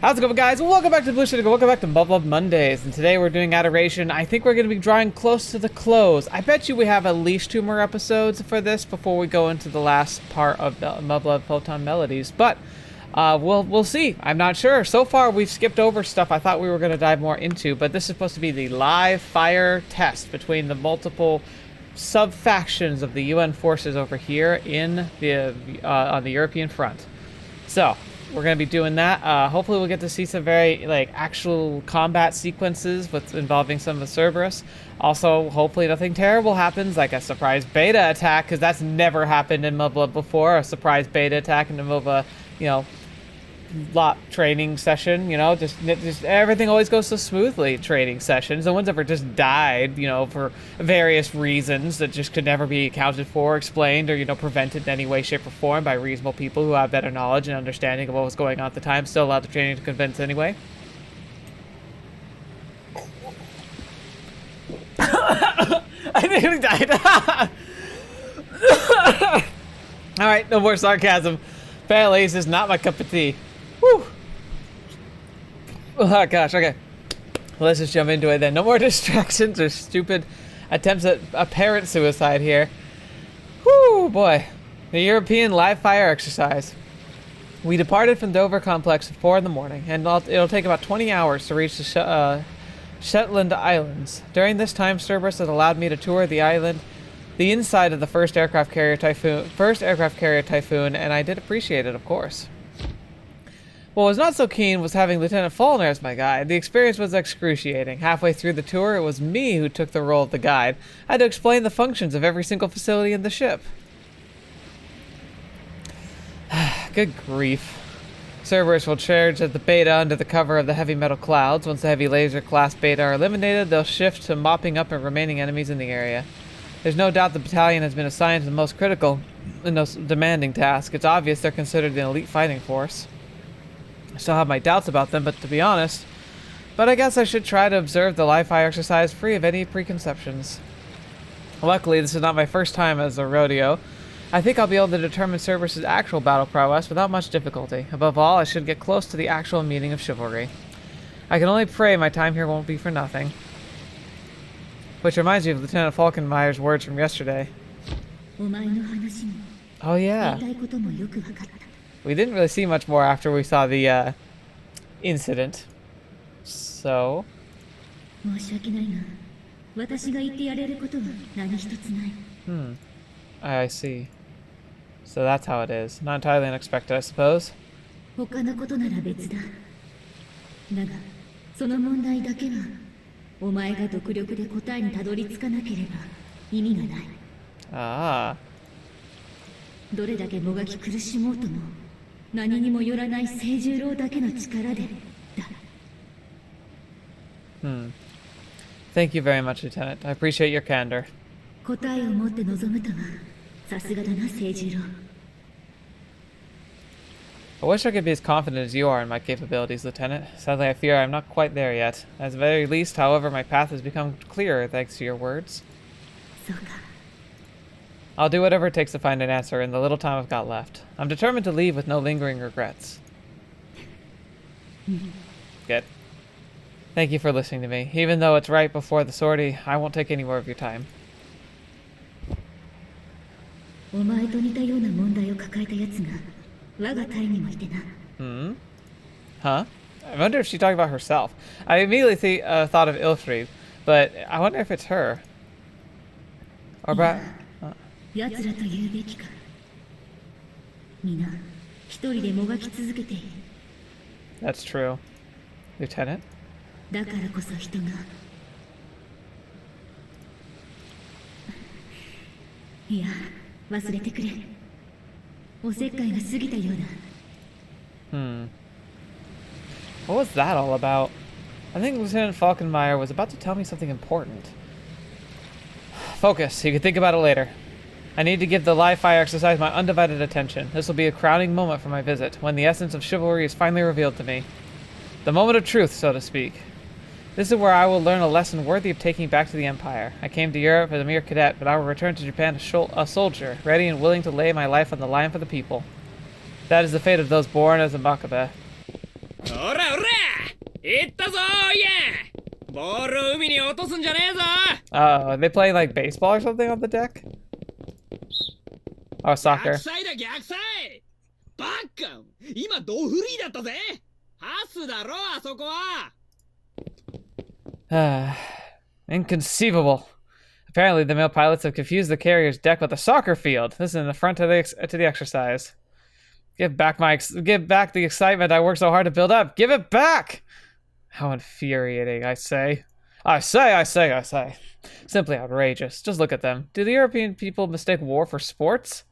How's it going, guys? Welcome back to TheBlueShifting. Welcome back to Muv-Luv Mondays. And today we're doing Adoration. I think we're going to be drawing close to the close. I bet you we have at least 2 more episodes for this before we go into the last part of the Muv-Luv Photonmelodies. But we'll see. I'm not sure. So far, we've skipped over stuff I thought we were going to dive more into. But this is supposed to be the live fire test between the multiple sub-factions of the UN forces over here in the on the European front. So we're going to be doing that. Hopefully we'll get to see some very, actual combat sequences involving some of the Cerberus. Also, hopefully nothing terrible happens, like a surprise beta attack, because that's never happened in Muv-Luv before. A surprise beta attack in the Muv, lot training session, just everything always goes so smoothly. Training sessions, no one's ever just died, for various reasons that just could never be accounted for, explained, or prevented in any way, shape, or form by reasonable people who have better knowledge and understanding of what was going on at the time. Still allowed the training to convince anyway. I nearly died. All right, no more sarcasm. Apparently, this is not my cup of tea. Whew. Oh gosh, okay. Let's just jump into it then. No more distractions or stupid attempts at apparent suicide here. Whew, boy. The European live fire exercise. We departed from Dover Complex at 4 in the morning, and it'll take about 20 hours to reach the Shetland Islands. During this time, Cerberus has allowed me to tour the island, the inside of the first aircraft carrier Typhoon, and I did appreciate it, of course. What was not so keen was having Lieutenant Faulkner as my guide. The experience was excruciating. Halfway through the tour, it was me who took the role of the guide. I had to explain the functions of every single facility in the ship. Good grief. Cerberus will charge at the beta under the cover of the heavy metal clouds. Once the heavy laser class beta are eliminated, they'll shift to mopping up and remaining enemies in the area. There's no doubt the battalion has been assigned to the most critical and most demanding task. It's obvious they're considered an elite fighting force. I still have my doubts about them, but to be honest, I guess I should try to observe the live fire exercise free of any preconceptions. Luckily, this is not my first time as a rodeo. I think I'll be able to determine Cerberus' actual battle prowess without much difficulty. Above all, I should get close to the actual meaning of chivalry. I can only pray my time here won't be for nothing. Which reminds me of Lieutenant Falkenmeyer's words from yesterday. Oh yeah. We didn't really see much more after we saw the incident. So... I see. So that's how it is. Not entirely unexpected, I suppose. Ah. Thank you very much, Lieutenant. I appreciate your candor. I wish I could be as confident as you are in my capabilities, Lieutenant. Sadly, I fear I'm not quite there yet. At the very least, however, my path has become clearer thanks to your words. I'll do whatever it takes to find an answer in the little time I've got left. I'm determined to leave with no lingering regrets. Good. Thank you for listening to me. Even though it's right before the sortie, I won't take any more of your time. Huh? I wonder if she talked about herself. I immediately thought of Ilfried, but I wonder if it's her. Or about... That's true. Lieutenant? What was that all about? I think Lieutenant Falkenmeyer was about to tell me something important. Focus. You can think about it later. I need to give the live fire exercise my undivided attention. This will be a crowning moment for my visit, when the essence of chivalry is finally revealed to me. The moment of truth, so to speak. This is where I will learn a lesson worthy of taking back to the Empire. I came to Europe as a mere cadet, but I will return to Japan a soldier, ready and willing to lay my life on the line for the people. That is the fate of those born as a Makabe. ほらほら行ったぞいやボールを海に落とすんじゃねえぞ Are they playing like baseball or something on the deck? Oh, soccer. 逆サイだ逆サイバカ今ドフリーだったぜパスだろあそこは Inconceivable. Apparently, the male pilots have confused the carrier's deck with a soccer field. This is in the front of the exercise. Give back the excitement I worked so hard to build up. Give it back! How infuriating, I say. I say. Simply outrageous. Just look at them. Do the European people mistake war for sports?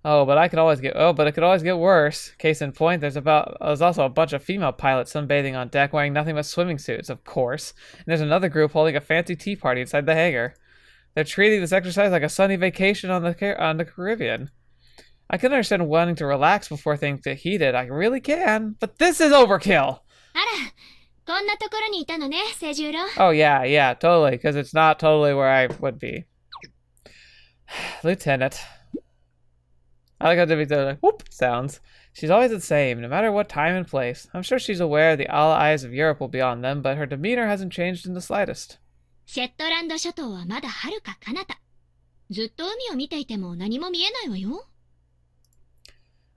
But it could always get worse. Case in point, there's also a bunch of female pilots sunbathing on deck wearing nothing but swimming suits, of course. And there's another group holding a fancy tea party inside the hangar. They're treating this exercise like a sunny vacation on the Caribbean. I can understand wanting to relax before things get heated. I really can. But this is overkill! Oh yeah, totally. Because it's not totally where I would be. Lieutenant. I like how Debbie does like, whoop sounds. She's always the same, no matter what time and place. I'm sure she's aware the all eyes of Europe will be on them, but her demeanor hasn't changed in the slightest.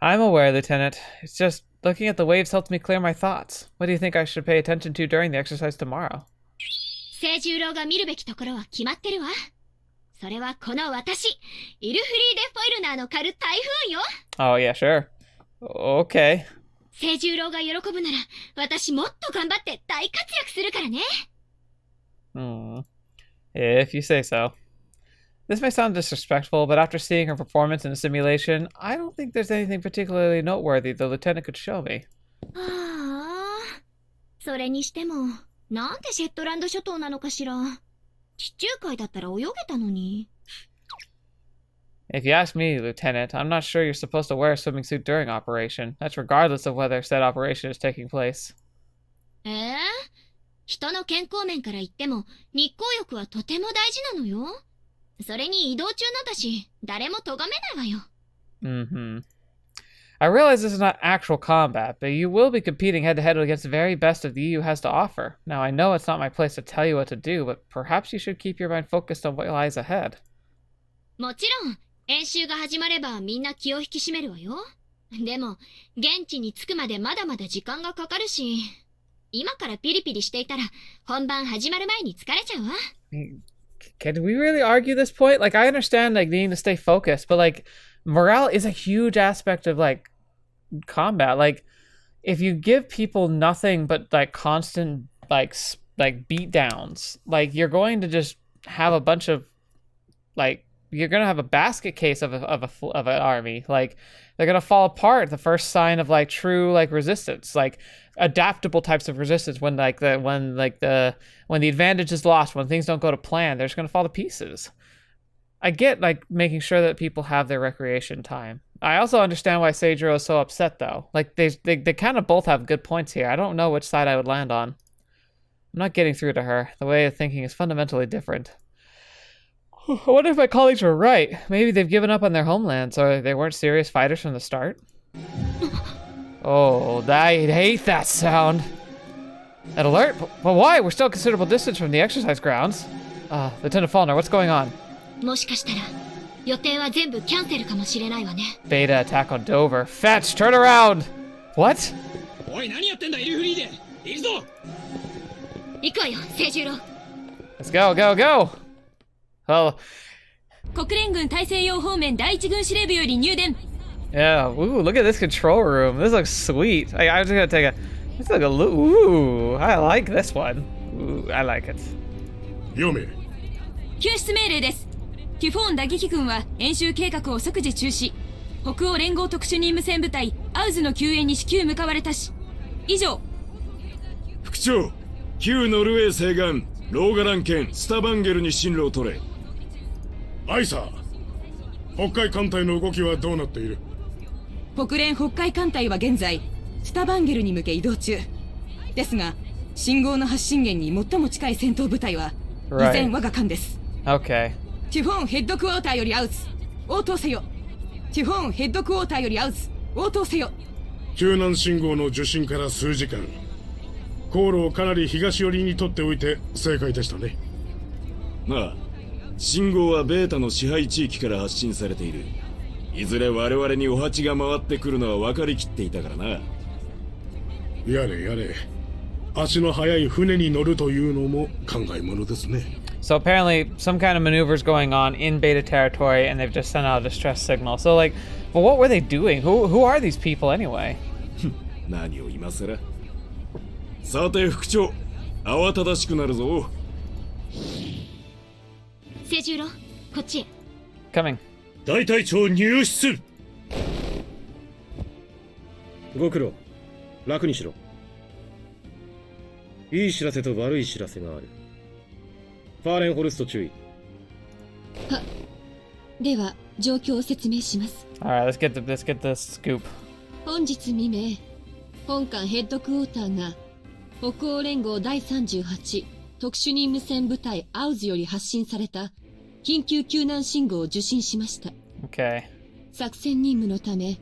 I'm aware, Lieutenant. It's just, looking at the waves helps me clear my thoughts. What do you think I should pay attention to during the exercise tomorrow? Oh yeah, sure. Okay. If you say so. This may sound disrespectful, but after seeing her performance in the simulation, I don't think there's anything particularly noteworthy the lieutenant could show me. If you ask me, Lieutenant, I'm not sure you're supposed to wear a swimming suit during operation. That's regardless of whether said operation is taking place. I realize this is not actual combat, but you will be competing head-to-head against the very best of the EU has to offer. Now, I know it's not my place to tell you what to do, but perhaps you should keep your mind focused on what lies ahead. Can we really argue this point? Like, I understand, like, needing to stay focused, but, like, morale is a huge aspect of, like, combat. Like, if you give people nothing but, like, constant, like beat downs, like, you're going to just have a bunch of, like, you're going to have a basket case of an army. Like, they're going to fall apart the first sign of, like, true, like, resistance. Like, adaptable types of resistance when the advantage is lost, when things don't go to plan, they're just going to fall to pieces. I get, like, making sure that people have their recreation time. I also understand why Sojirou is so upset, though. Like, they kind of both have good points here. I don't know which side I would land on. I'm not getting through to her. The way of thinking is fundamentally different. I wonder if my colleagues were right. Maybe they've given up on their homelands, or they weren't serious fighters from the start. Oh, I hate that sound. An alert? But why? We're still a considerable distance from the exercise grounds. Lieutenant Faulkner, what's going on? Beta attack on Dover. Fetch, turn around! What? Let's go! Oh. Yeah, ooh, look at this control room. This looks sweet. I was gonna take let's take a look. Ooh, I like this one. Ooh, I like it. Yomi. 救出命令です。テュフォーン打撃群は演習計画を即時中止。北欧連合特殊任務戦部隊アウズの救援に至急向かわれたし。以上。副長、旧ノルウェー西岸ローガラン県スタバンゲルに進路を取れ。アイサー、北海艦隊の動きはどうなっている？北連北海艦隊は現在スタバンゲルに向け移動中ですが、信号の発信源に最も近い戦闘部隊は依然我が艦です。Okay. テュフォンヘッドクォーターよりアウズ応答せよ。テュフォンヘッドクォーターよりアウズ応答せよ。救難信号の受信から数時間。航路をかなり東寄りに取っておいて正解でしたね。ああ、信号はベータの支配地域から発信されている。いずれ我々にお鉢が回ってくるのは分かりきっていたからな。やれやれ。足の速い船に乗るというのも考えものですね。So apparently some kind of maneuvers going on in beta territory, and they've just sent out a distress signal. So like, well, what were they doing? Who are these people anyway? 何を今更。さて副長、慌ただしくなるぞ。清十郎、こっちへ。Coming. 大隊長入室。ご苦労。楽にしろ。いい知らせと悪い知らせがある。ファーレンホルスト注意。は、では状況を説明します。All right, let's get the scoop. 本日未明、本艦ヘッドクォーターが北欧連合第38特殊任務戦部隊アウズより発信された緊急救難信号を受信しました。Okay. 作戦任務のため、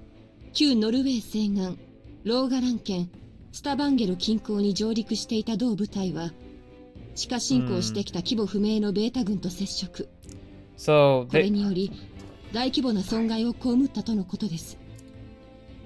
旧ノルウェー西岸ローガラン県スタバンゲル近郊に上陸していた同部隊は、地下侵攻してきた規模不明のベータ軍と接触。So これにより大規模な損害を被ったとのことです。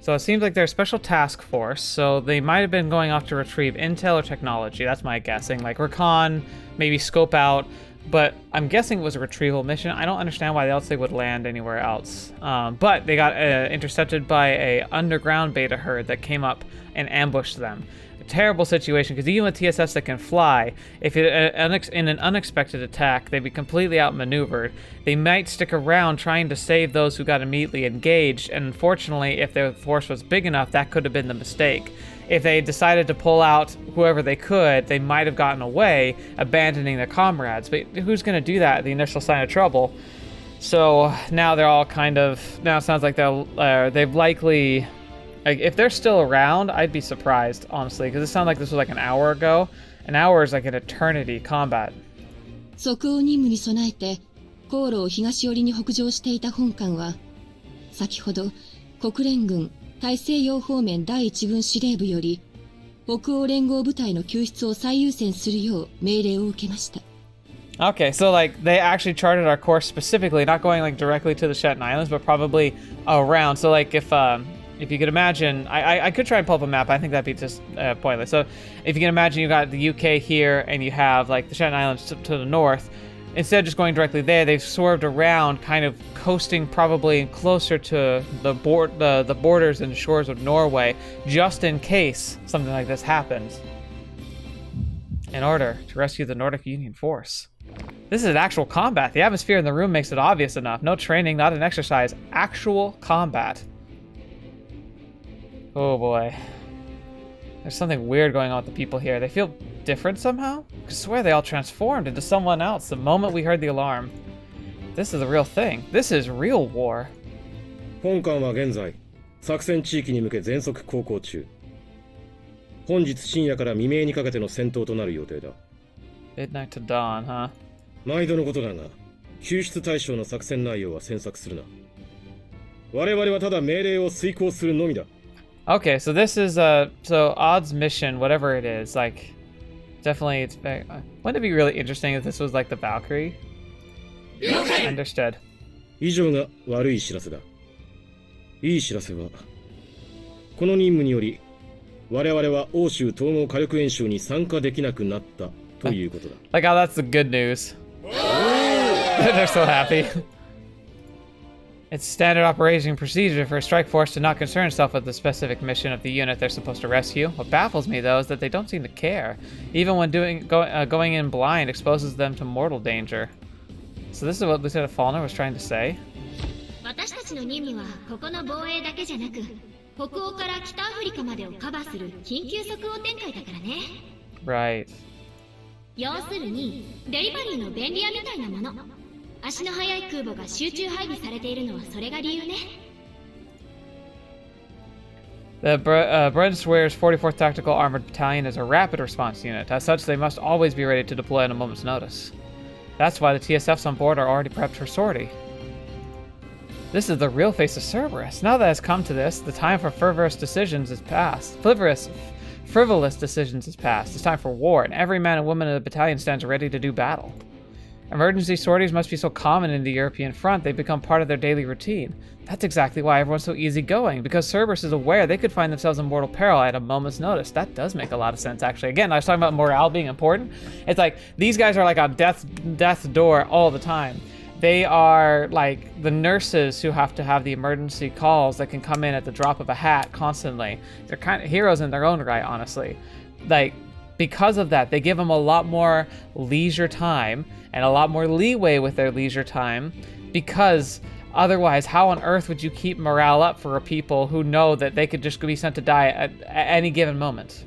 So it seems like they're a special task force, so they might have been going off to retrieve intel or technology. That's my guessing. Like recon, maybe scope out, but I'm guessing it was a retrieval mission. I don't understand why else they would land anywhere else. But they got intercepted by a underground beta herd that came up and ambushed them. A terrible situation, because even with TSS that can fly, if in an unexpected attack, they'd be completely outmaneuvered. They might stick around trying to save those who got immediately engaged, and unfortunately, if their force was big enough, that could have been the mistake. If they decided to pull out whoever they could, they might have gotten away, abandoning their comrades. But who's going to do that at the initial sign of trouble? So now they're all kind of... Now it sounds like they've likely... Like, if they're still around, I'd be surprised, honestly, because it sounded like this was like an hour ago. An hour is like an eternity combat. 即応任務に備えて航路を東寄りに北上していた本艦は、先ほど国連軍大西洋方面第一軍司令部より北欧連合部隊の救出を最優先するよう命令を受けました。Okay, so like they actually charted our course specifically, not going like directly to the Shetland Islands, but probably around. So like if you could imagine, I could try and pull up a map. I think that'd be just pointless. So if you can imagine, you got the UK here, and you have like the Shetland Islands to the north. Instead of just going directly there, they've swerved around, kind of coasting probably closer to the borders and shores of Norway, just in case something like this happens, in order to rescue the Nordic Union force. This is an actual combat. The atmosphere in the room makes it obvious enough. No training, not an exercise. Actual combat. Oh boy. There's something weird going on with the people here. They feel different somehow? I swear they all transformed into someone else the moment we heard the alarm. This is the real thing. This is real war. 本艦は現在、作戦地域に向け全速航行中。本日深夜から未明にかけての戦闘となる予定だ。Midnight to dawn, huh? 毎度のことだが、救出対象の作戦内容は詮索するな。我々はただ命令を遂行するのみだ。Okay, so this is so Odd's mission, whatever it is, like definitely it's very, wouldn't it be really interesting if this was like the Valkyrie? Understood. 以上が悪い知らせだ。いい知らせは、この任務により我々は欧州統合火力演習に参加できなくなったということだ。Like, oh, that's the good news. They're so happy. It's standard operating procedure for a strike force to not concern itself with the specific mission of the unit they're supposed to rescue. What baffles me, though, is that they don't seem to care. Even when going in blind exposes them to mortal danger. So this is what Lieutenant Faulkner was trying to say? 私たちの任務はここの防衛だけじゃなく、北欧から北アフリカまでをカバーする緊急即応展開だからね。Right. 要するにデリバリーの便利屋みたいなもの。足の速い空母が集中配備されているのはそれが理由ね。The Brunswick's 44th Tactical Armored Battalion is a rapid response unit. As such, they must always be ready to deploy at a moment's notice. That's why the TSFs on board are already prepped for sortie. This is the real face of Cerberus. Now that it's come to this, the time for frivolous decisions is past. Frivolous decisions is past. It's time for war, and every man and woman in the battalion stands ready to do battle. Emergency sorties must be so common in the European front, they become part of their daily routine. That's exactly why everyone's so easygoing, because Cerberus is aware they could find themselves in mortal peril at a moment's notice. That does make a lot of sense, actually. Again, I was talking about morale being important. It's like, these guys are like on death's door all the time. They are like the nurses who have to have the emergency calls that can come in at the drop of a hat constantly. They're kind of heroes in their own right, honestly. Like, because of that, they give them a lot more leisure time and a lot more leeway with their leisure time, because otherwise, how on earth would you keep morale up for people who know that they could just be sent to die at any given moment?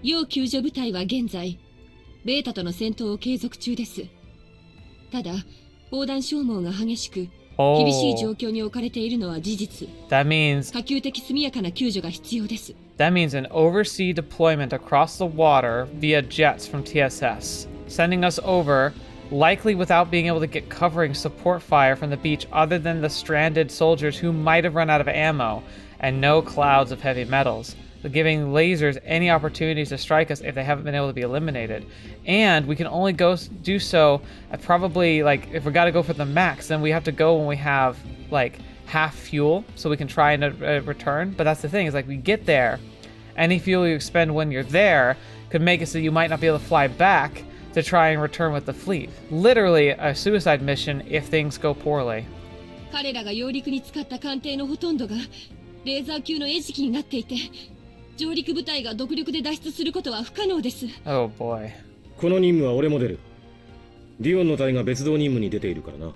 要救助部隊は現在、ベータとの戦闘を継続中です。ただ、砲弾消耗が激しく、厳しい状況に置かれているのは事実。That means 可及的速やかな救助が必要です。That means an oversea deployment across the water via jets from TSS, sending us over, likely without being able to get covering support fire from the beach other than the stranded soldiers who might have run out of ammo, and no clouds of heavy metals, but giving lasers any opportunities to strike us if they haven't been able to be eliminated. And we can only do so at probably, like, if we gotta go for the max, then we have to go when we have, like, half fuel, so we can try and return. But that's the thing, is like, we get there, any fuel you expend when you're there could make it so you might not be able to fly back to try and return with the fleet. Literally a suicide mission if things go poorly. 彼らが揚陸に使った艦艇のほとんどがレーザー級の餌食になっていて、上陸部隊が独力で脱出することは不可能です。Oh boy. この任務は俺も出る。ディオンの隊が別動任務に出ているからな。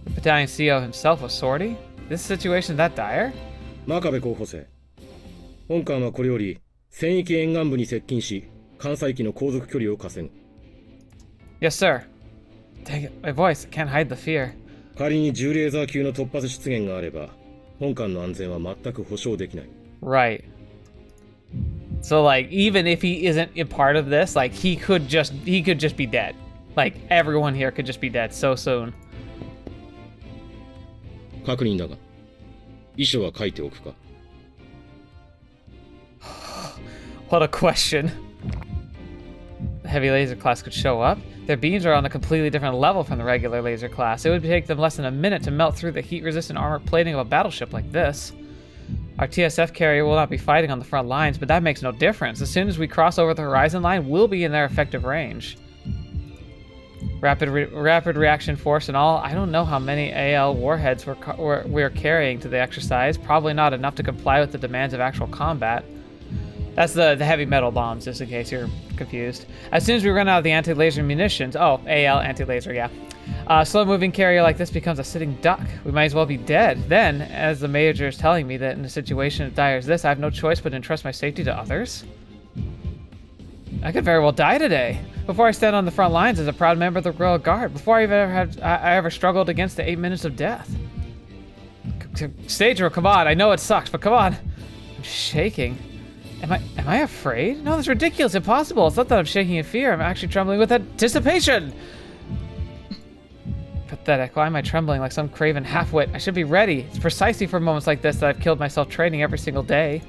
The battalion CO himself was sortie? This situation that dire? 真壁候補生。本艦はこれより戦域沿岸部に接近し、艦載機の航続距離を稼ぐ。Yes, sir. Dang it, my voice. I can't hide the fear. 仮に10レーザー級の突発出現があれば、本艦の安全は全く保証できない。Right. So, like, even if he isn't a part of this, like, he could just be dead. Like, everyone here could just be dead so soon. 確認だが、遺書は書いておくか。What a question. The heavy laser class could show up. Their beams are on a completely different level from the regular laser class. It would take them less than a minute to melt through the heat-resistant armor plating of a battleship like this. Our TSF carrier will not be fighting on the front lines, but that makes no difference. As soon as we cross over the horizon line, we'll be in their effective range. Rapid reaction force and all. I don't know how many AL warheads we're carrying to the exercise. Probably not enough to comply with the demands of actual combat. That's the heavy metal bombs, just in case you're confused. As soon as we run out of the anti-laser munitions... Oh, AL anti-laser, yeah. A slow-moving carrier like this becomes a sitting duck. We might as well be dead. Then, as the major is telling me that in a situation as dire as this, I have no choice but to entrust my safety to others? I could very well die today. Before I stand on the front lines as a proud member of the Royal Guard. Before I ever struggled against the 8 minutes of death. Sojirou, come on. I know it sucks, but come on. I'm shaking. Am I afraid? No, that's ridiculous, impossible. It's not that I'm shaking in fear, I'm actually trembling with anticipation. Pathetic, why am I trembling like some craven half-wit? I should be ready. It's precisely for moments like this that I've killed myself training every single day.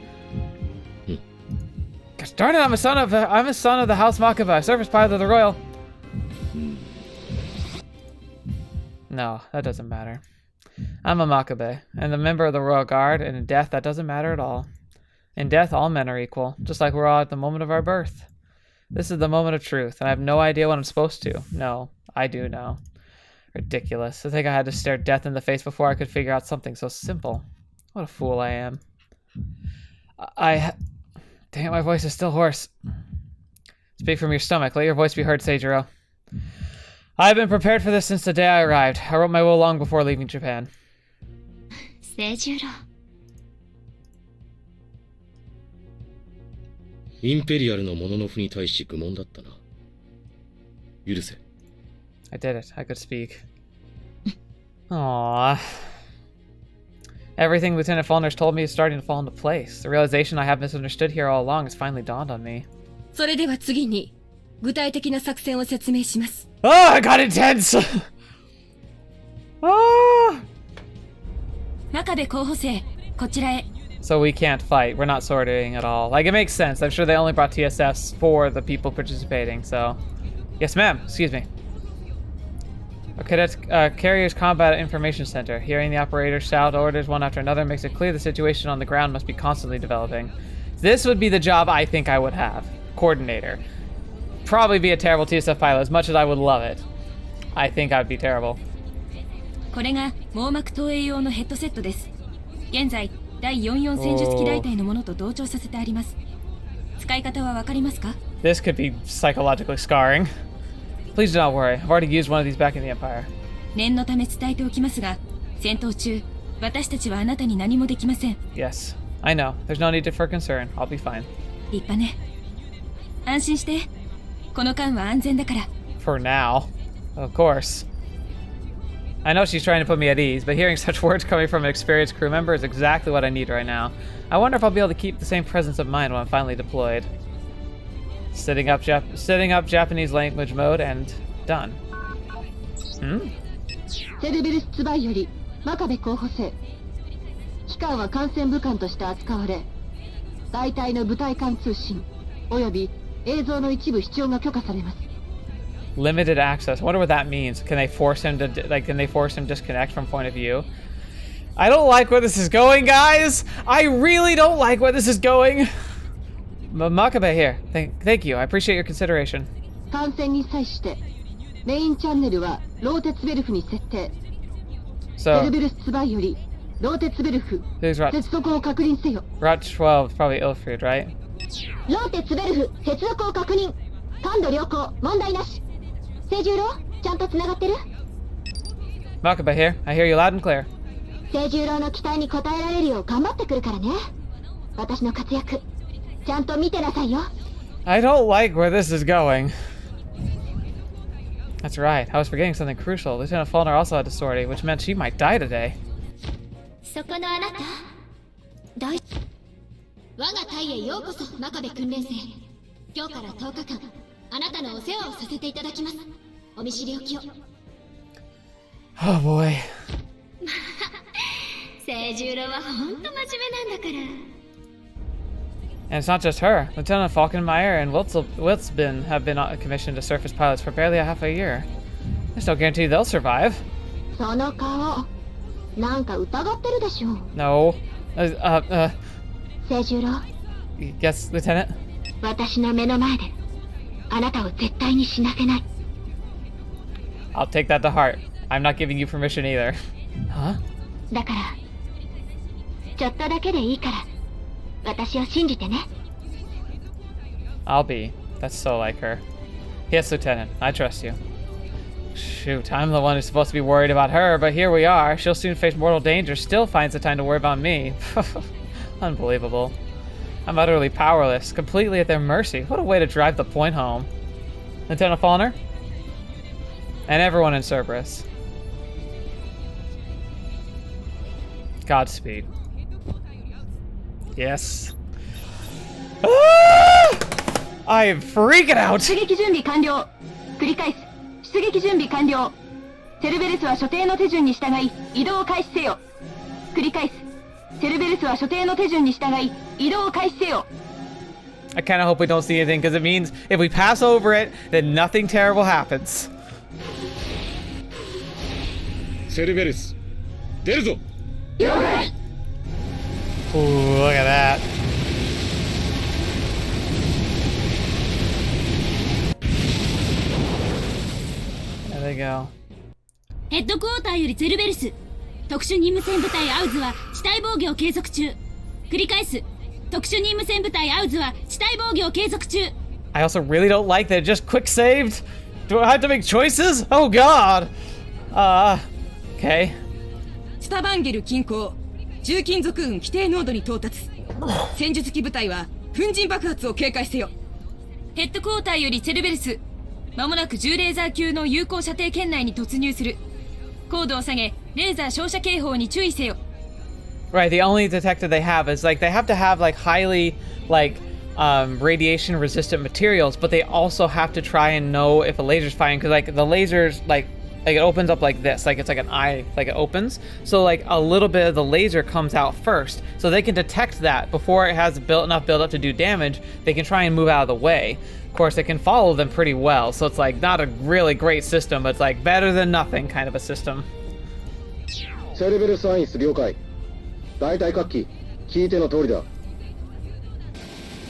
Gosh darn it, I'm a son of the House Makaba, service pilot of the Royal. No, that doesn't matter. I'm a Makabe, and a member of the Royal Guard, and in death that doesn't matter at all. In death, all men are equal, just like we're all at the moment of our birth. This is the moment of truth, and I have no idea what I'm supposed to. No, I do know. Ridiculous. I think I had to stare death in the face before I could figure out something so simple. What a fool I am. Dang it, my voice is still hoarse. Speak from your stomach. Let your voice be heard, Sojirou. I have been prepared for this since the day I arrived. I wrote my will long before leaving Japan. Sojirou. インペリアルのモノノフに対し愚問だったな。許せ。I did it. I could speak. Aww. Everything Lieutenant Faulkner's told me is starting to fall into place. The realization I have misunderstood here all along has finally dawned on me. それでは次に具体的な作戦を説明します。Oh, I got intense! Ah! 真壁候補生、こちらへ。 So we can't fight. We're not sorting at all. Like, it makes sense. I'm sure they only brought TSFs for the people participating, so... Yes, ma'am. Excuse me. A cadet carrier's combat information center. Hearing the operator shout orders one after another makes it clear the situation on the ground must be constantly developing. This would be the job I think I would have. Coordinator. Probably be a terrible TSF pilot, as much as I would love it. I think I'd be terrible. これが網膜投影用のヘッドセットです。現在、第44戦術機大隊のものと同調させてあります。使い方はわかりますか? This could be psychologically scarring. Please do not worry. I've already used one of these back in the Empire. 念のため伝えておきますが、戦闘中、私たちはあなたに何もできません。 Yes, I know. There's no need for concern. I'll be fine. 立派ね。安心して。この間は安全だから。 For now. Of course. I know she's trying to put me at ease, but hearing such words coming from an experienced crew member is exactly what I need right now. I wonder if I'll be able to keep the same presence of mind when I'm finally deployed. Setting up Japanese language mode and done. Cerberus ツバイより真壁候補生。機関は艦船武官として扱われ、大隊の部隊間通信および映像の一部視聴が許可されます。 Limited access. I wonder what that means. Can they force him to disconnect from point of view? I don't like where this is going, guys. I really don't like where this is going. Makabe here. Thank you. I appreciate your consideration. 艦船に際してメインチャンネルはローテツベルフに設定。So, セルベルスツバイよりローテツベルフ who's Rot? 接続を確認せよ。 Rot 12 is probably Ilfried, right? ローテツベルフ接続を確認。感度良好、問題なし。聖十郎、ちゃんと繋がってる？ Makabe here. I hear you loud and clear. 聖十郎の期待に応えられるよう頑張ってくるからね。私の活躍、ちゃんと見てなさいよ。 I don't like where this is going. That's right. I was forgetting something crucial. Lieutenant Faulkner also had a sortie, which meant she might die today. そこのあなた、我が隊へようこそ、真壁訓練生。今日から10日間、あなたのお世話をさせていただきます。お見知りおきを。 Oh boy. 聖十郎はほんと真面目なんだから。 And it's not just her. Lieutenant Falkenmeyer and Wiltzbin have been commissioned as surface pilots for barely a half a year. There's no guarantee they'll survive. その顔、なんか疑ってるでしょ。 No. 聖十郎、 Yes, Lieutenant? 私の目の前であなたを絶対に死なせない。 I'll take that to heart. I'm not giving you permission either. Huh? だからちょっとだけでいいから私を信じてね。 I'll be. That's so like her. Yes, Lieutenant. I trust you. Shoot, I'm the one who's supposed to be worried about her, but here we are. She'll soon face mortal danger, still finds the time to worry about me. Unbelievable. I'm utterly powerless, completely at their mercy. What a way to drive the point home. Lieutenant Faulkner? And everyone in Cerberus. Godspeed. Yes. Ah! I am freaking out! 出撃準備完了。繰り返す。出撃準備完了。セルベルスは所定の手順に従い移動を開始せよ。繰り返す。セルベルスは所定の手順に従い移動を開始せよ。 I kind of hope we don't see anything, because it means if we pass over it, then nothing terrible happens. セルベルス、出るぞ。 Ooh, look at that. There they go. ヘッドクォーターよりゼルベルス。特殊任務戦部隊アウズは地対防御を継続中。繰り返す。特殊任務戦部隊アウズは地対防御を継続中。 I also really don't like that it just quick saved. Do I have to make choices? Oh god. Okay. スタバンゲル近郊、重金属運規定濃度に到達。戦術機部隊は粉塵爆発を警戒せよ。ヘッドクォーターよりセルベルス。まもなく10レーザー級の有効射程圏内に突入する。高度を下げ、レーザー照射警報に注意せよ。 Right, the only detector they have is like they have to have like highly like radiation resistant materials, but they also have to try and know if a laser's firing, because like the lasers like Like it opens up like this, like it's like an eye, like it opens. So like a little bit of the laser comes out first, so they can detect that before it has enough build up to do damage. They can try and move out of the way. Of course, it can follow them pretty well, so it's like not a really great system, but it's like better than nothing kind of a system. Cerberus 了解。大体各機聞いての通りだ。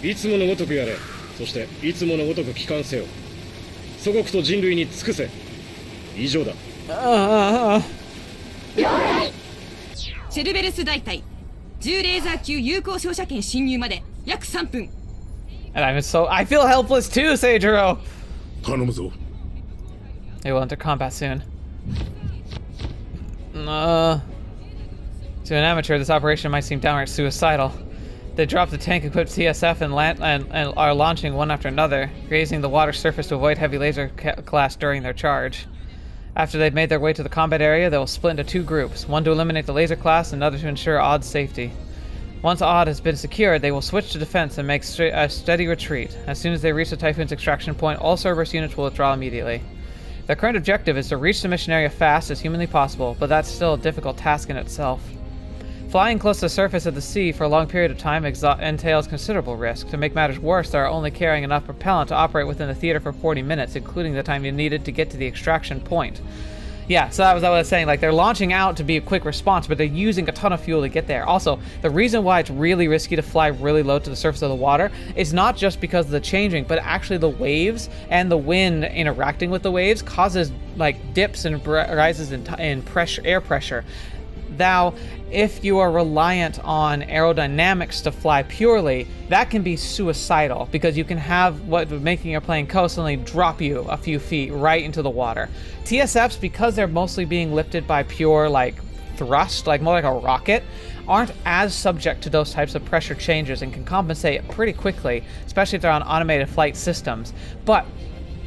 いつものごとくやれ。そしていつものごとく帰還せよ。祖国と人類に尽くせ。以上だ。シェルベルス大隊10レーザー級有効照射圏侵入まで約3分。 And I feel helpless too, Sojirou. 頼むぞ。 They will enter combat soon. To an amateur, this operation might seem downright suicidal. They drop the tank-equipped TSF and are launching one after another, grazing the water surface to avoid heavy laser clash during their charge. After they've made their way to the combat area, they will split into two groups, one to eliminate the laser class and another to ensure Odd's safety. Once Odd has been secured, they will switch to defense and make a steady retreat. As soon as they reach the Typhoon's extraction point, all Cerberus units will withdraw immediately. Their current objective is to reach the mission area fast as humanly possible, but that's still a difficult task in itself. Flying close to the surface of the sea for a long period of time entails considerable risk. To make matters worse, they are only carrying enough propellant to operate within the theater for 40 minutes, including the time you needed to get to the extraction point. Yeah, so that was what I was saying. Like, they're launching out to be a quick response, but they're using a ton of fuel to get there. Also, the reason why it's really risky to fly really low to the surface of the water is not just because of the changing, but actually the waves and the wind interacting with the waves causes, like, dips and rises in pressure, air pressure. Now, if you are reliant on aerodynamics to fly purely, that can be suicidal because you can have what making your plane coast suddenly drop you a few feet right into the water. TSFs, because they're mostly being lifted by pure like thrust, like more like a rocket, aren't as subject to those types of pressure changes and can compensate pretty quickly, especially if they're on automated flight systems. But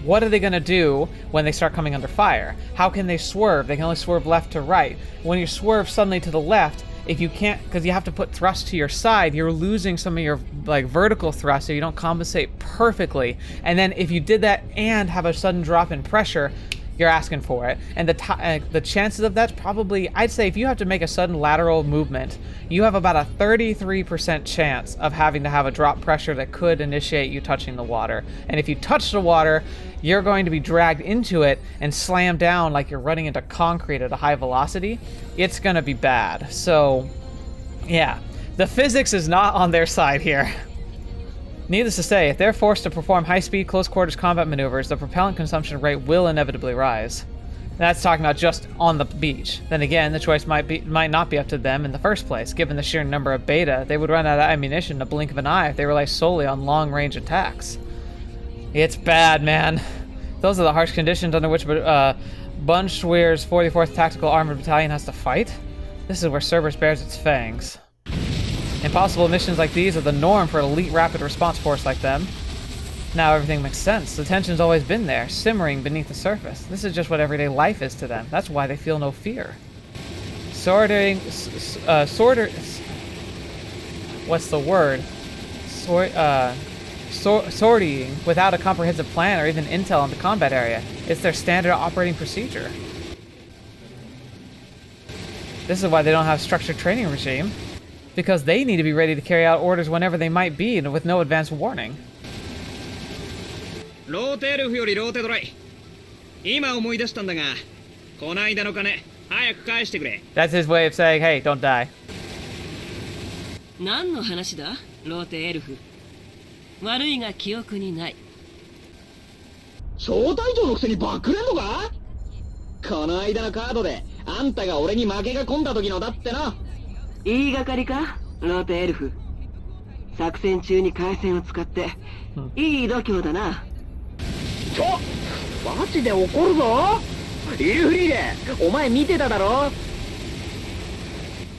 what are they going to do when they start coming under fire? How can they swerve? They can only swerve left to right. When you swerve suddenly to the left, if you can't, because you have to put thrust to your side, you're losing some of your like vertical thrust, so you don't compensate perfectly. And then if you did that and have a sudden drop in pressure, you're asking for it. And the chances of that's probably, I'd say if you have to make a sudden lateral movement, you have about a 33% chance of having to have a drop pressure that could initiate you touching the water. And if you touch the water, you're going to be dragged into it and slammed down like you're running into concrete at a high velocity. It's gonna be bad. So, yeah, the physics is not on their side here. Needless to say, if they're forced to perform high-speed, close-quarters combat maneuvers, the propellant consumption rate will inevitably rise. That's talking about just on the beach. Then again, the choice might not be up to them in the first place. Given the sheer number of beta, they would run out of ammunition in a blink of an eye if they rely solely on long-range attacks. It's bad, man. Those are the harsh conditions under which Bunschweir's 44th Tactical Armored Battalion has to fight. This is where Cerberus bears its fangs. Impossible missions like these are the norm for an elite rapid response force like them. Now everything makes sense. The tension's always been there, simmering beneath the surface. This is just what everyday life is to them. That's why they feel no fear. Sorting... what's the word? Sorting without a comprehensive plan or even intel on the combat area. It's their standard operating procedure. This is why they don't have a structured training regime. Because they need to be ready to carry out orders whenever they might be and with no advance warning. ローテエルフよりローテドライ。今思い出したんだが、こないだの金早く返してくれ。 That's his way of saying, hey, don't die. 何の話だ、ローテエルフ。悪いが記憶にない。招待状のくせにバックれんのか？この間のカードであんたが俺に負けが込んだ時のだってな。言いがかりか、ローテエルフ。作戦中に回線を使って、いい度胸だな。マジで怒るぞ。イルフリーレ、お前見てただろ。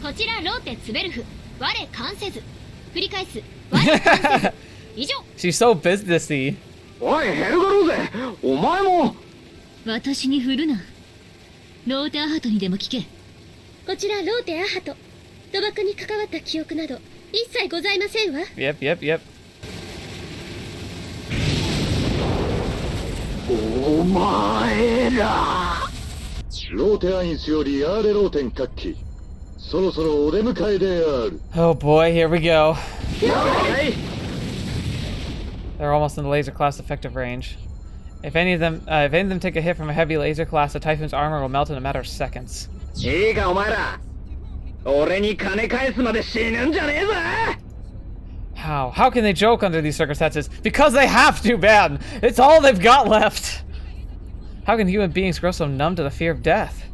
こちらローテツベルフ、我関せず。繰り返す、我関せず。以上。She's so businessy. おい、ヘルガローゼ、お前も。私に振るな。ローテアハトにでも聞け。こちらローテアハト。賭博に関わった記憶など一切ございませんわ。Yep. お前ら。ローテアインスよりアーレローテン各機そろそろお出迎えである。 Oh boy, here we go. They're almost in the laser class effective range. If any of them take a hit from a heavy laser class, the Typhoon's armor will melt in a matter of seconds. いいかお前ら、俺に金返すまで死ぬんじゃねえぞ。 How can they joke under these circumstances? Because they have to, man! It's all they've got left! How can human beings grow so numb to the fear of death?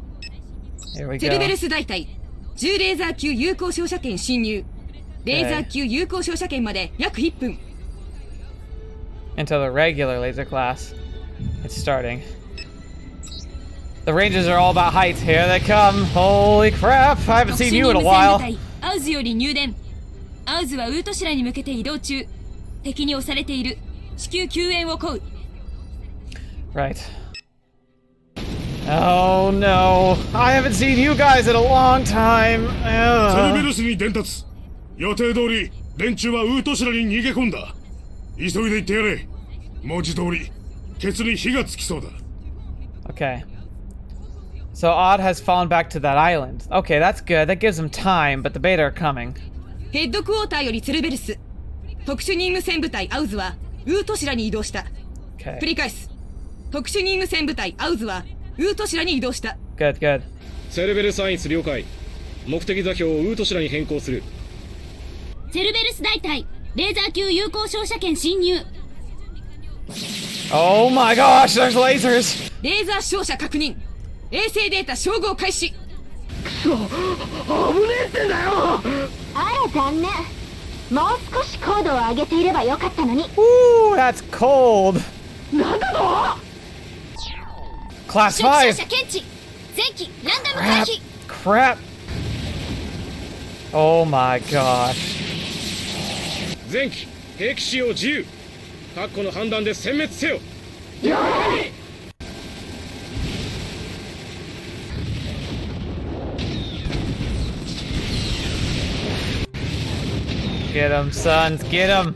Here we go. セルベルス大隊10レーザー級有効照射圏侵入。レーザー級有効照射圏まで約1分。 Until the regular laser class. It's starting. The ranges are all about height. Here they come. Holy crap! I haven't seen you in a while. アウズより入電。アウズはウートシラに向けて移動中。敵に押されている。至急救援を請う。 Right. Oh no. I haven't seen you guys in a long time. セルベルスに伝達。予定通り連中はウートシラに逃げ込んだ。急いで行ってやれ。文字通りケツに火がつきそうだ。 Okay. So Odd has fallen back to that island. Okay, that's good. That gives them time, but the beta are coming. ヘッドクォーターよりセルベルス。特殊任務戦部隊アウズはウートシラに移動した。 Okay. 繰り返す。特殊任務戦部隊アウズはウートシラに移動した。 Good, good. セルベルサインス了解。目的座標をウートシラに変更する。セルベルス大隊レーザー級有効照射圏侵入。 Oh my gosh, there's lasers! レーザー照射確認。衛星データ照合開始。くそ、危ねえってんだよ。あら残念。もう少し高度を上げていればよかったのに。 Ooh, that's cold. なんだと。 Class 照 5. 射検知。前期ランダム回避。 Crap. Oh my gosh. 前期兵器使用自由。確固の判断で殲滅せよ。 Get him, sons, get him.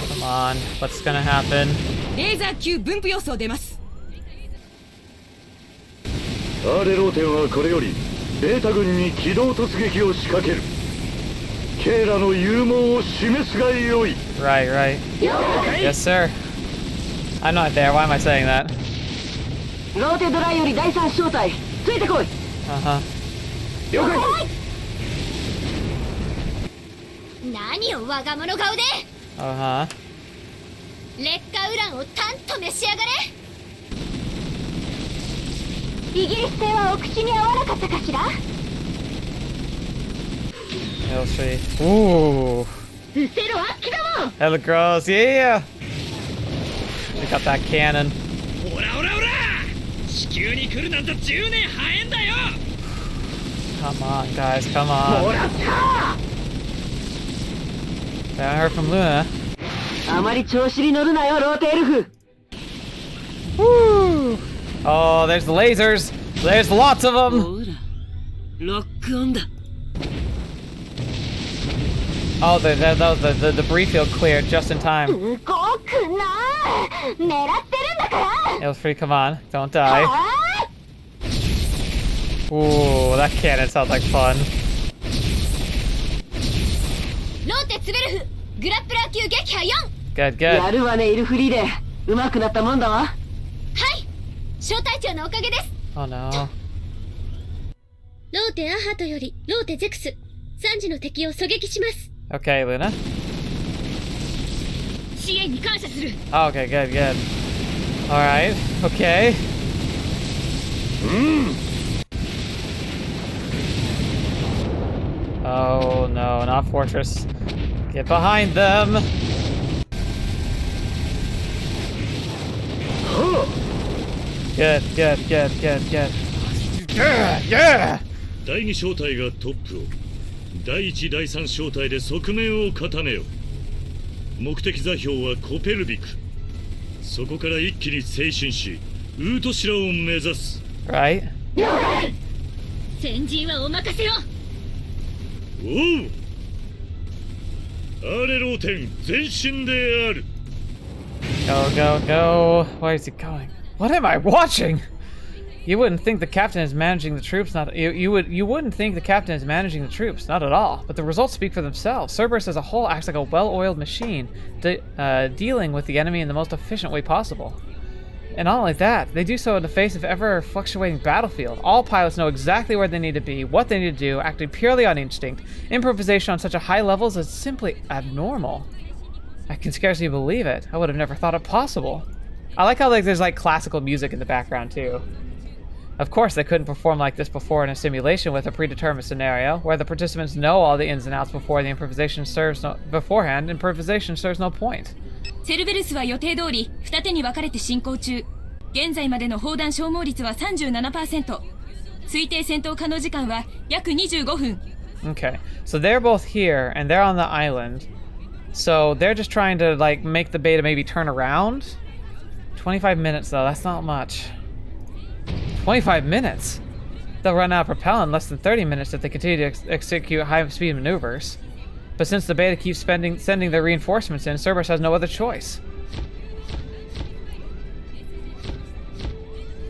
Come on, what's gonna happen? レーザー級分布予想出ます。アーレローテンはこれよりベータ軍に機動突撃を仕掛ける。ケイラの勇猛を示すがよい。 Right, right. Yes, sir. I'm not there. Why am I saying that? ローテドライより第三小隊ついてこい。 Uh-huh. 了解。何を我が物顔で。 Uh-huh. 劣化ウランをたんと召し上がれ。イギリス製はお口に合わなかったかしら。 We'll see. Ooh. うせろあっきだもん。 That look gross. Yeah. Check out that cannon. オラオラオラ。地球に来るなんて10年早いんだよ。 Come on, guys. Come on. もらった。 I heard from Luna. あまり調子に乗るなよローテエルフ。 Woo! Oh, there's the lasers. There's lots of them. ほら、ロックオンだ。 Oh, the debris field cleared just in time. 動くな。狙ってるんだから。 Ilfrey, come on. Don't die. Ooh, that cannon sounds like fun. ローテツベルフグラップラー級撃破4。 Good, や good. るわねイルフリーで。上手くなったもんだわ。はい。小隊長のおかげです。 Oh no. ローテアハトよりローテゼクス3時の敵を狙撃します。 Okay, Luna. 支援に感謝する。 Oh, okay, good, good. Alright, okay. Oh no, not Fortress. Get behind them! Good, good, good, good, good. Yeah, yeah! 第2小隊がトップを、第1、第3小隊で側面を固めよ。目的座標はコペルビク。そこから一気に前進し、ウートシラを目指す。Right? 先陣はお任せよ。おう。あれローテン前進である。 Go, go, go. Where is he going? What am I watching? You wouldn't think the captain is managing the troops. You wouldn't think the captain is managing the troops. Not at all. But the results speak for themselves. Cerberus as a whole acts like a well-oiled machine, dealing with the enemy in the most efficient way possible. And not only that, they do so in the face of ever-fluctuating battlefield. All pilots know exactly where they need to be, what they need to do, acting purely on instinct. Improvisation on such a high level is simply abnormal. I can scarcely believe it. I would have never thought it possible. I like how there's like classical music in the background too. Of course, they couldn't perform like this before in a simulation with a predetermined scenario, where the participants know all the ins and outs improvisation serves no point. セルベルスは予定通り二手に分かれて進行中。現在までの砲弾消耗率は 37%。推定戦闘可能時間は約25分。 Okay, so they're both here and they're on the island. So they're just trying to like make the beta maybe turn around. 25 minutes though, that's not much. 25 minutes? They'll run out of propellant in less than 30 minutes if they continue to execute high-speed maneuvers. But since the beta keeps sending their reinforcements in, Cerberus has no other choice.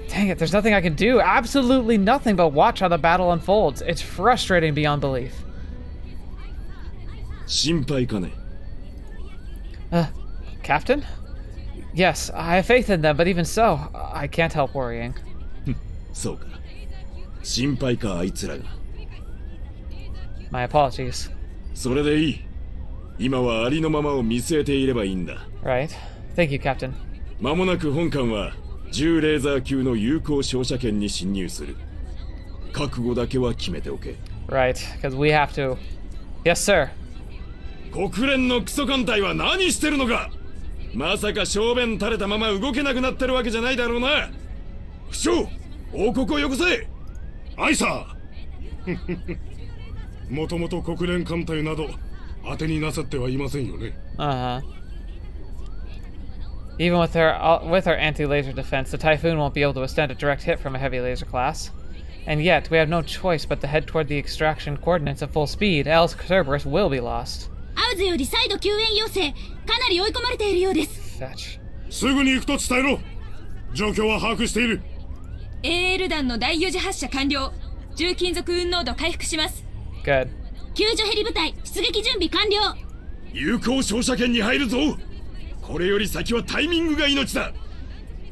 Dang it, there's nothing I can do. Absolutely nothing but watch how the battle unfolds. It's frustrating beyond belief. 心配かね? Captain? Yes, I have faith in them, but even so, I can't help worrying. そうか。心配か、あいつらが。My apologies. それでいい。今はありのままを見据えていればいいんだ。Right. Thank you, Captain. 間もなく本艦は10レーザー級の有効照射圏に侵入する。覚悟だけは決めておけ。Right, because we have to. Yes, sir. 国連のクソ艦隊は何してるのか。まさか小便垂れたまま動けなくなってるわけじゃないだろうな。副長、報告をよこせ。はいさ。もともと国連艦隊など当てになさってはいませんよね。Even with her anti-laser defense, the Typhoon won't be able to withstand a direct hit from a heavy laser class. And yet, we have no choice but to head toward the extraction coordinates at full speed, else Cerberus will be lost. アウズより再度救援要請。かなり追い込まれているようです。Fetch. すぐに行くと伝えろ。状況は把握している。AL 弾の第4次発射完了。重金属運濃度回復します。Good. 救助ヘリ部隊出撃準備完了。有効照射圏に入るぞ。これより先はタイミングが命だ。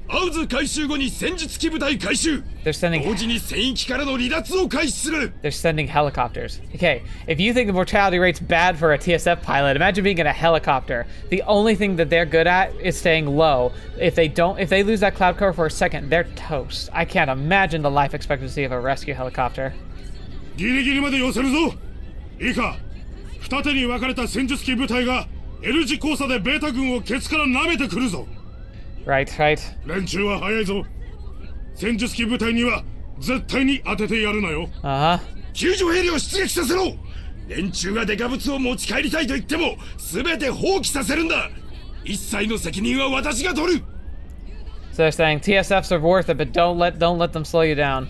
アウズ回収後に戦術機部隊回収。同時に戦域からの離脱を開始する。They're sending helicopters. Okay, if you think the mortality rate's bad for a TSF pilot, imagine being in a helicopter. The only thing that they're good at is staying low. If they lose that cloud cover for a second, they're toast. I can't imagine the life expectancy of a rescue helicopter. ギリギリまで寄せるぞ。いいか、二手に分かれた戦術機部隊が L 字交差でベータ軍をケツから舐めてくるぞ。Right, right. 連中は早いぞ。戦術機部隊には絶対に当ててやるなよ。救助ヘリを出撃させろ。連中がデカ物を持ち帰りたいと言っても全て放棄させるんだ。一切の責任は私が取る。So they're saying TSFs are worth it, but don't let them slow you down.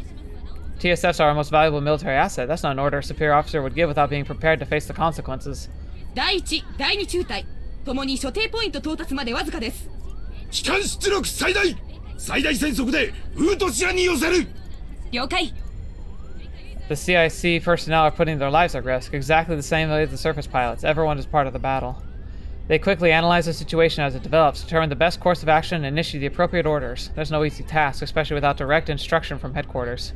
TSFs are our most valuable military asset. That's not an order a superior officer would give without being prepared to face the consequences. 第1、第2中隊ともに所定ポイント到達までわずかです。機関出力最大戦速でウートシアに寄せる。了解。The CIC personnel are putting their lives at risk, exactly the same way as the surface pilots. Everyone is part of the battle. They quickly analyze the situation as it develops, determine the best course of action, and issue the appropriate orders. There's no easy task, especially without direct instruction from headquarters.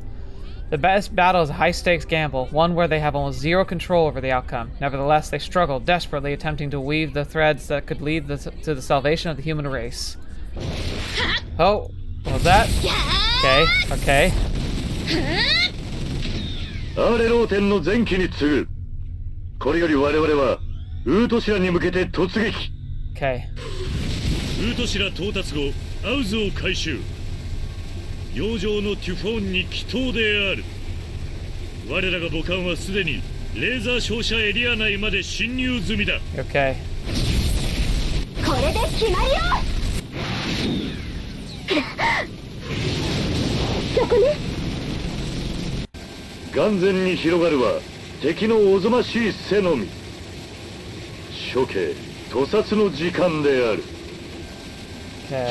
The best battle is a high-stakes gamble, one where they have almost zero control over the outcome. Nevertheless, they struggle desperately, attempting to weave the threads that could lead to the salvation of the human race. Oh, what was that? Okay. アレローテンの前期に次ぐ。これより我々はウートシラに向けて突撃。Okay. ウートシラ到達後、アウズを回収。洋上のテュフォンに帰投である。我らが母艦はすでにレーザー照射エリア内まで侵入済みだ。Okay. これで決まりよ。そこね。眼前に広がるは敵のおぞましい背のみ。処刑屠殺の時間である。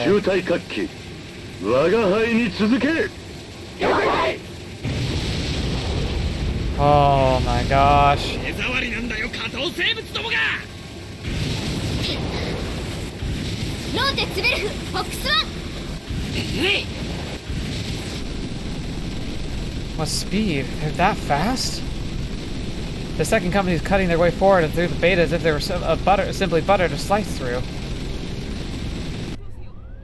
中隊各機我が輩に続け。了解。 Oh my gosh. 手触りなんだよ下等生物どもが。ローテツベルフフォックスワン。 What speed? They're that fast? The second company is cutting their way forward and through the beta as if they were simply butter to slice through.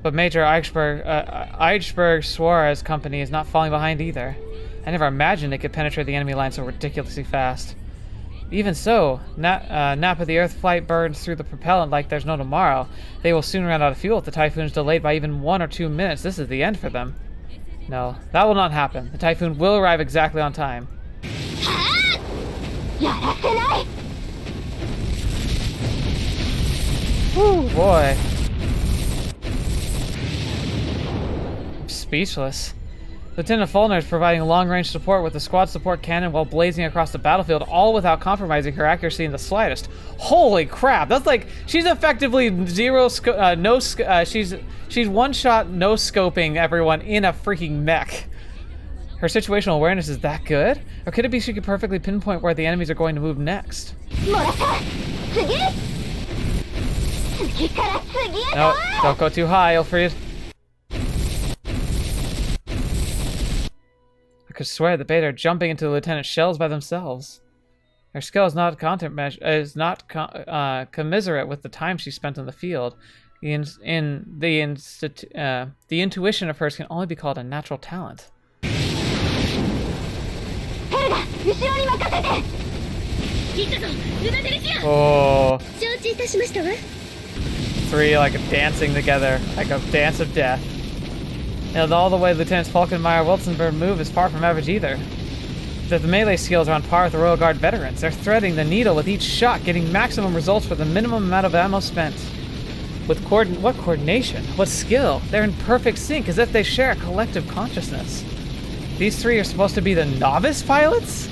But Major Eichberg Suarez company is not falling behind either. I never imagined they could penetrate the enemy line so ridiculously fast. Even so, Napa the Earth flight burns through the propellant like there's no tomorrow. They will soon run out of fuel if the Typhoon is delayed by even 1 or 2 minutes. This is the end for them. No, that will not happen. The Typhoon will arrive exactly on time. Woo, boy. I'm speechless. Lieutenant Fulner is providing long-range support with the squad support cannon while blazing across the battlefield, all without compromising her accuracy in the slightest. Holy crap! That's like she's effectively she's one-shot no-scoping everyone in a freaking mech. Her situational awareness is that good, or could it be she could perfectly pinpoint where the enemies are going to move next? No, don't go too high, Ilfried. I could swear the beta are jumping into the lieutenant's shells by themselves. Their skill is not commiserate with the time she spent on the field. The intuition of hers can only be called a natural talent. Oh. 3 like dancing together, like a dance of death. And all the way Lieutenants Falkenmeyer Wilsonberg move is far from average either. The melee skills are on par with the Royal Guard veterans. They're threading the needle with each shot, getting maximum results for the minimum amount of ammo spent. With what coordination? What skill? They're in perfect sync, as if they share a collective consciousness. These 3 are supposed to be the novice pilots?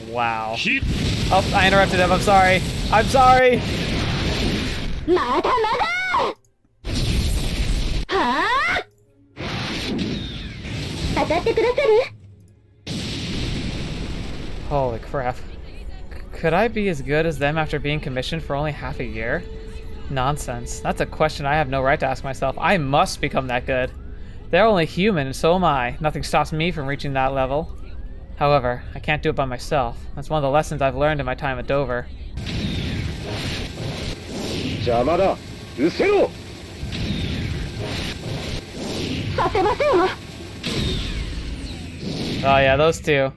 Wow. Oh, I interrupted him. I'm sorry. I'm sorry. Holy crap. Could I be as good as them after being commissioned for only half a year? Nonsense. That's a question I have no right to ask myself. I must become that good. They're only human, and so am I. Nothing stops me from reaching that level. However, I can't do it by myself. That's one of the lessons I've learned in my time at Dover. Oh yeah, those 2.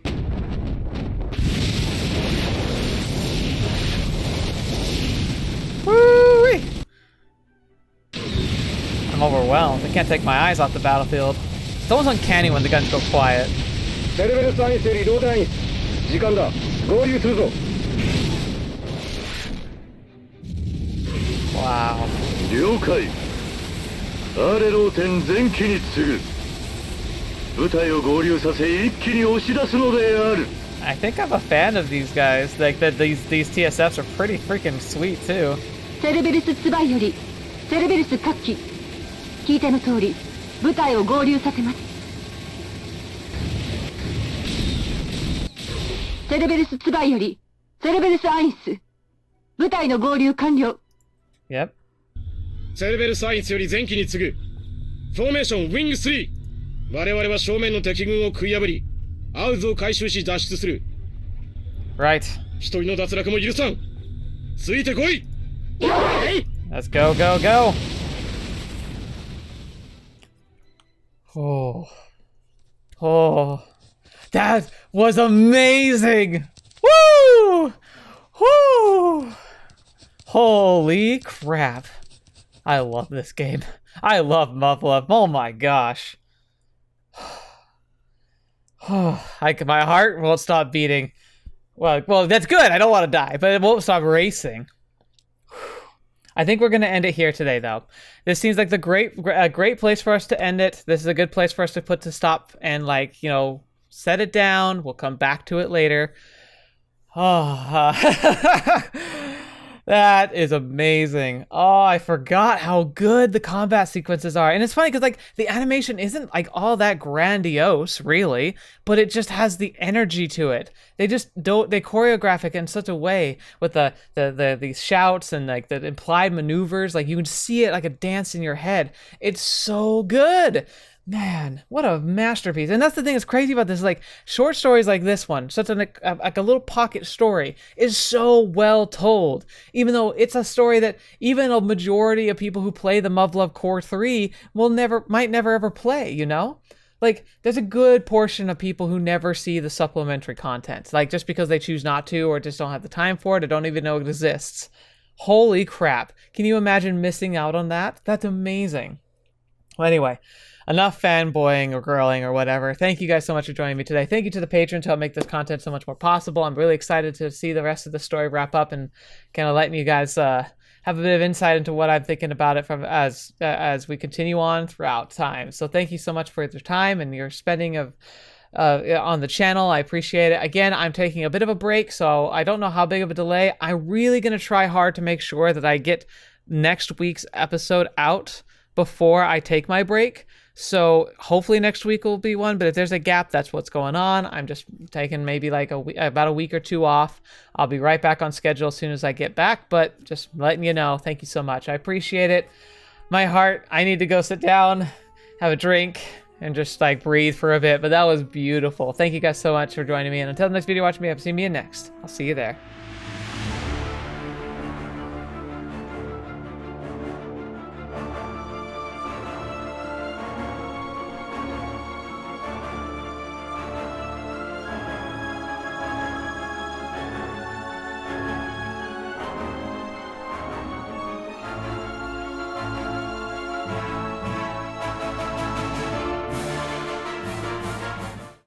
Woo-wee! I'm overwhelmed. I can't take my eyes off the battlefield. It's almost uncanny when the guns go quiet. Wow. I think I'm a fan of these guys. Like these TSFs are pretty freaking sweet too. Cerberus ツバイよりセルベルス各機聞いての通り部隊を合流させます。セルベルスツバイよりセルベルスアインス部隊の合流完了。Yep. セルベルスアインスより前期に次ぐフォーメーションウィング3。我々は正面の敵軍を食い破りアウズを回収し脱出する。 Right. 一人の脱落も許さん。ついてこい。 Let's go, go, go. Oh. Oh. That was amazing. Woo! Woo! Holy crap. I love this game. I love Muv-Luv. Oh my gosh. My heart won't stop beating. Well, that's good. I don't want to die, but it won't stop racing. I think we're going to end it here today, though. This seems like a great place for us to end it. This is a good place for us to put to stop and, like, you know, set it down. We'll come back to it later. Oh, that is amazing. Oh, I forgot how good the combat sequences are. And it's funny because, like, the animation isn't, like, all that grandiose, really, but it just has the energy to it. They choreograph it in such a way with the shouts and, like, the implied maneuvers. Like, you can see it like a dance in your head. It's so good. Man, what a masterpiece. And that's the thing that's crazy about this, like, short stories like this one, such like a little pocket story, is so well told. Even though it's a story that even a majority of people who play the Muv-Luv Core 3 might never ever play, you know? Like, there's a good portion of people who never see the supplementary content, like, just because they choose not to or just don't have the time for it or don't even know it exists. Holy crap. Can you imagine missing out on that? That's amazing. Well, anyway, enough fanboying or girling or whatever. Thank you guys so much for joining me today. Thank you to the patrons who help make this content so much more possible. I'm really excited to see the rest of the story wrap up and kind of letting you guys have a bit of insight into what I'm thinking about it from as we continue on throughout time. So thank you so much for your time and your spending of on the channel. I appreciate it. Again, I'm taking a bit of a break, so I don't know how big of a delay. I'm really going to try hard to make sure that I get next week's episode out before I take my break. So hopefully next week will be one, but if there's a gap, that's what's going on. I'm just taking maybe like about a week or two off. I'll be right back on schedule as soon as I get back, but just letting you know, thank you so much. I appreciate it. My heart, I need to go sit down, have a drink, and just like breathe for a bit, but that was beautiful. Thank you guys so much for joining me, and until the next video, watch me up, see me in next. I'll see you there.